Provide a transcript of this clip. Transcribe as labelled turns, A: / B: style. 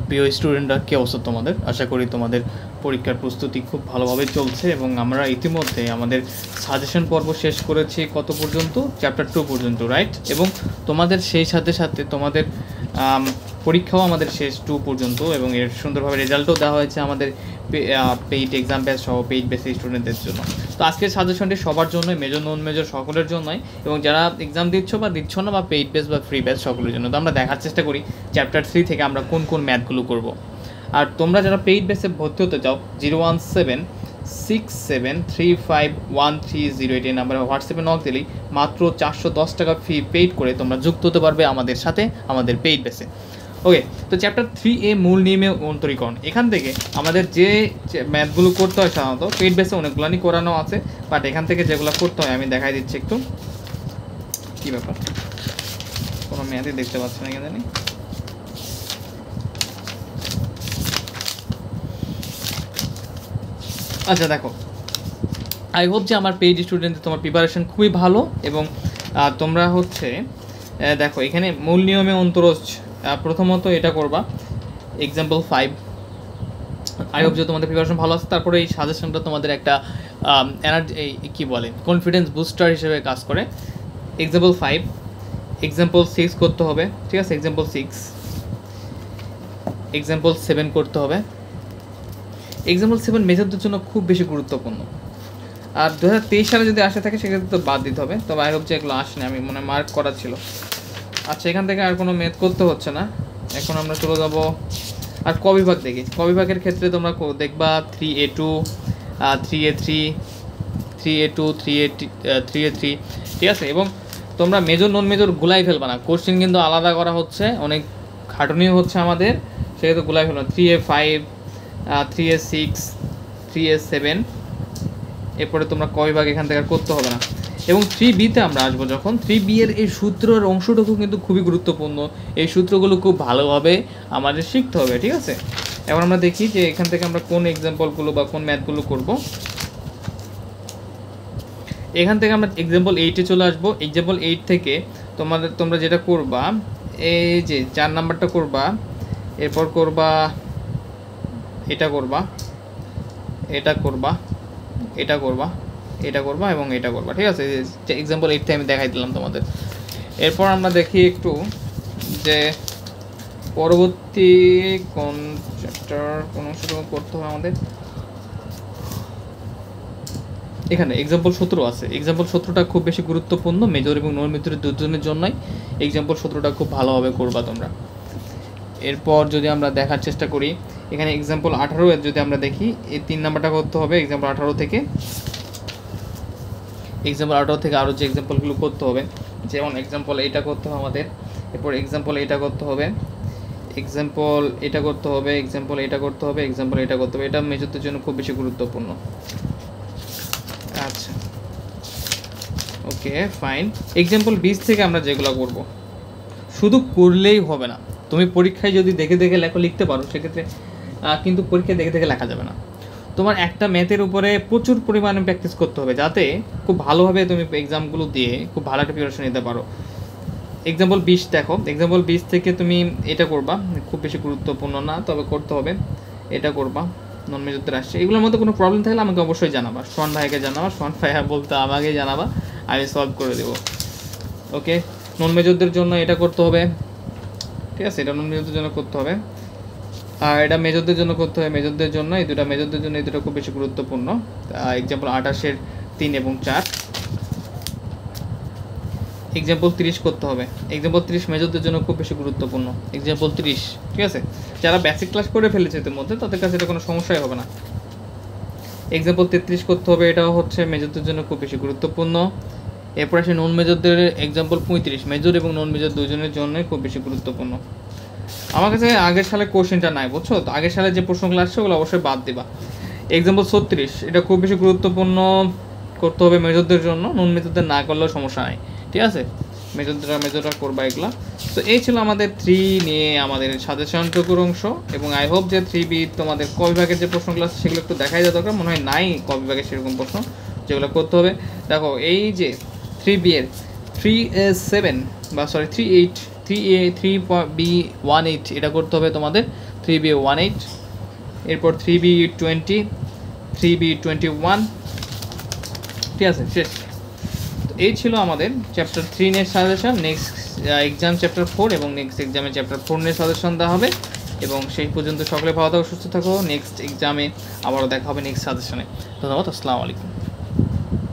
A: প্রিয় স্টুডেন্টরা, কী অবস্থা তোমাদের? আশা করি তোমাদের পরীক্ষার প্রস্তুতি খুব ভালোভাবে চলছে এবং আমরা ইতিমধ্যে আমাদের সাজেশন পর্ব শেষ করেছি কত পর্যন্ত? চ্যাপ্টার 2 পর্যন্ত, রাইট? এবং তোমাদের সেই সাথে সাথে তোমাদের পরীক্ষাও আমাদের শেষ 2 পর্যন্ত এবং এর সুন্দরভাবে রেজাল্টও দেওয়া হয়েছে আমাদের পেইড এক্সাম ব্যাচ সহ পেইড বেসিক স্টুডেন্টদের জন্য। তো আজকের সাজেশনটি সবার জন্যই, মেজর নন মেজর সকলের জন্যই, এবং যারা এক্সাম দিচ্ছ বা দিচ্ছ না বা পেইড বেস বা ফ্রি বেস সকলের জন্য। তো আমরা দেখার চেষ্টা করি চ্যাপ্টার 3 থেকে আমরা কোন কোন ম্যাথগুলো করব। আর তোমরা যারা পেইড বেসে ভর্তি হতে চাও 01767351308 এই নাম্বারে হোয়াটসঅ্যাপে নক দিলেই মাত্র 410 টাকা ফি পেইড করে তোমরা যুক্ত হতে পারবে আমাদের সাথে আমাদের পেইড বেসে। ওকে, তো চ্যাপ্টার 3A মূল নিয়মে অন্তরীকরণ, এখান থেকে আমাদের যে ম্যাথগুলো করতে হয় সাধারণত পেইড বেসে অনেকগুলোই করানো আছে, বাট এখান থেকে যেগুলো করতে হয় আমি দেখাই দিচ্ছি একটু। কী ব্যাপার, কোনো ম্যাথই দেখতে পাচ্ছি না এখানে। আচ্ছা দেখো, আই হোপ যে আমার পেইড স্টুডেন্টদের তোমার প্রিপারেশন খুবই ভালো এবং তোমরা হচ্ছে দেখো এখানে মূল নিয়মে অন্তরজ প্রথমত এটা করবা এক্সাম্পল 5। আই হোপ যে তোমাদের প্রিপারেশন ভালো আছে। তারপরে এই সাজেশনটা তোমাদের একটা এনার্জি কী বলে কনফিডেন্স বুস্টার হিসেবে কাজ করে। এক্সাম্পল 5, এক্সাম্পল 6 করতে হবে, ঠিক আছে? এক্সাম্পল 6, এক্সাম্পল 7 করতে হবে। এক্সাম্পল 7 মেজরদের জন্য খুব বেশি গুরুত্বপূর্ণ, আর 2023 সালে যদি আসে থাকে সেক্ষেত্রে তো বাদ দিতে হবে। তবে আই হোপ যে এগুলো আসেনি, আমি মনে মার্ক করা ছিল। আচ্ছা, এখান থেকে আর কোনো ম্যাথ করতে হচ্ছে না। এখন আমরা চলে যাব আর ক বিভাগ দেখি। ক বিভাগের ক্ষেত্রে তোমরা দেখবা 3A2, 3A3, 3A2, 3A3, ঠিক আছে? এবং তোমরা মেজর নন মেজর গুলাই ফেলবা না, কোশ্চেন কিন্তু আলাদা করা হচ্ছে, অনেক খাটুনিও হচ্ছে আমাদের, সেহেতু গুলাই ফেলবা না। 3A5, 3A6, 3A7, এরপরে তোমরা ক বিভাগ এখান থেকে আর করতে হবে না। এবং 3Bতে আমরা আসবো যখন, 3B এর এই সূত্রের অংশটুকু কিন্তু খুবই গুরুত্বপূর্ণ। এই সূত্রগুলো খুব ভালোভাবে আমাদের শিখতে হবে, ঠিক আছে? এবার আমরা দেখি যে এখান থেকে আমরা কোন এক্সাম্পলগুলো বা কোন ম্যাথগুলো করব। এখান থেকে আমরা এক্সাম্পল 8-এ চলে আসবো। এক্সাম্পল 8 থেকে তোমরা যেটা করবা, এই যে 4 নাম্বারটা করবা, এরপর করবা এটা করবা, এটা করবা, এটা করবা, এটা করবা এবং এটা করবা, ঠিক আছে? এক্সাম্পল 8 আমি দেখাই দিলাম তোমাদের। এরপর আমরা দেখি একটু যে পরবর্তী কোন চ্যাপ্টার কোন অংশটুকু করতে হবে আমাদের। এখানে এক্সাম্পল 17 আছে। এক্সাম্পল 17টা খুব বেশি গুরুত্বপূর্ণ মেজর এবং নন মেজর দুজনের জন্যই। এক্সাম্পল 17টা খুব ভালোভাবে করবা তোমরা। এরপর যদি আমরা দেখার চেষ্টা করি এখানে এক্সাম্পল 18 এর যদি আমরা দেখি, এই 3 নাম্বারটা করতে হবে এক্সাম্পল 18 থেকে। এক্সাম্পল 18 থেকে আরও যে এক্সাম্পলগুলো করতে হবে, যেমন এক্সাম্পল এটা করতে হবে আমাদের, এরপর এক্সাম্পল এটা করতে হবে, এক্সাম্পল এটা করতে হবে, এক্সাম্পল এটা করতে হবে, এক্সাম্পল এটা করতে হবে। এটা মেজরদের জন্য খুব বেশি গুরুত্বপূর্ণ। আচ্ছা, ওকে ফাইন। এক্সাম্পল 20 থেকে আমরা যেগুলো করব, শুধু করলেই হবে না। তুমি পরীক্ষায় যদি দেখে দেখে লেখো লিখতে পারো সেক্ষেত্রে, কিন্তু পরীক্ষায় দেখে দেখে লেখা যাবে না। তোমার একটা ম্যাথের উপরে প্রচুর পরিমাণে প্র্যাকটিস করতে হবে যাতে খুব ভালোভাবে তুমি এক্সামগুলো দিয়ে খুব ভালো একটা প্রিপারেশন নিতে পারো। এক্সাম্পল 20 দেখো, এক্সাম্পল 20 থেকে তুমি এটা করবা, খুব বেশি গুরুত্বপূর্ণ না তবে করতে হবে। এটা করবা, নন মেজরদের আসছে। এগুলোর মধ্যে কোনো প্রবলেম থাকলে আমাকে অবশ্যই জানাবা, সোহান ভাইকে জানাবা, সোহান ভাইয়া বলতে আমাকে জানাবা, আমি সলভ করে দেবো। ওকে, নন মেজরদের জন্য এটা করতে হবে, ঠিক আছে? এটা নন মেজরদের জন্য করতে হবে, আর এটা মেজরদের জন্য করতে হবে। মেজরদের জন্য এই দুটো, মেজরদের জন্য এই দুটো খুব বেশি গুরুত্বপূর্ণ। এক্সাম্পল 28-এর 3 এবং 4। এক্সাম্পল 30 করতে হবে। এক্সাম্পল 30 মেজরদের জন্য খুব বেশি গুরুত্বপূর্ণ। এক্সাম্পল 30, ঠিক আছে? যারা বেসিক ক্লাস করে ফেলেছে এর মধ্যে তাদের কাছে এটা কোনো সমস্যাই হবে না। এক্সাম্পল 33 করতে হবে, এটাও হচ্ছে মেজরদের জন্য খুব বেশি গুরুত্বপূর্ণ। এরপর আসে নন মেজরদের এক্সাম্পল 35, মেজর এবং নন মেজর দুজনের জন্যই খুব বেশি গুরুত্বপূর্ণ। আমার কাছে আগের সালে কোশ্চেনটা নাই, বুঝছো? তো আগের সালে যে প্রশ্নগুলো আসছে ওগুলো অবশ্যই বাদ দিবা। এক্সাম্পল 36, এটা খুব বেশি গুরুত্বপূর্ণ করতে হবে মেজরদের জন্য, নন মেজরদের না করলেও সমস্যা নাই, ঠিক আছে? মেজররা করবা এগুলা। তো এই ছিল আমাদের 3 নিয়ে আমাদের সাজেশনটুকুর অংশ, এবং আই হোপ যে 3B তোমাদের ক বিভাগের যে প্রশ্নগুলো আছে সেগুলো একটু দেখাই দেওয়া দরকার। মনে হয় নাই ক বিভাগের সেরকম প্রশ্ন যেগুলো করতে হবে। দেখো এই যে 3B এর 3A7 বা 3A8 3B18 এটা করতে হবে তোমাদের 3B18, এরপর 3B20, 3B21, ঠিক আছে, শেষ। তো এই ছিল আমাদের চ্যাপ্টার 3 নিয়ে সাজেশন। নেক্সট এক্সাম চ্যাপ্টার 4 এবং নেক্সট এক্সামে চ্যাপ্টার 4 নিয়ে সাজেশন দেওয়া হবে। এবং সেই পর্যন্ত সকলে ভালো থাকো, সুস্থ থাকো। নেক্সট এক্সামে আবারও দেখা হবে নেক্সট সাজেশনে। ধন্যবাদ, আসসালামু আলাইকুম।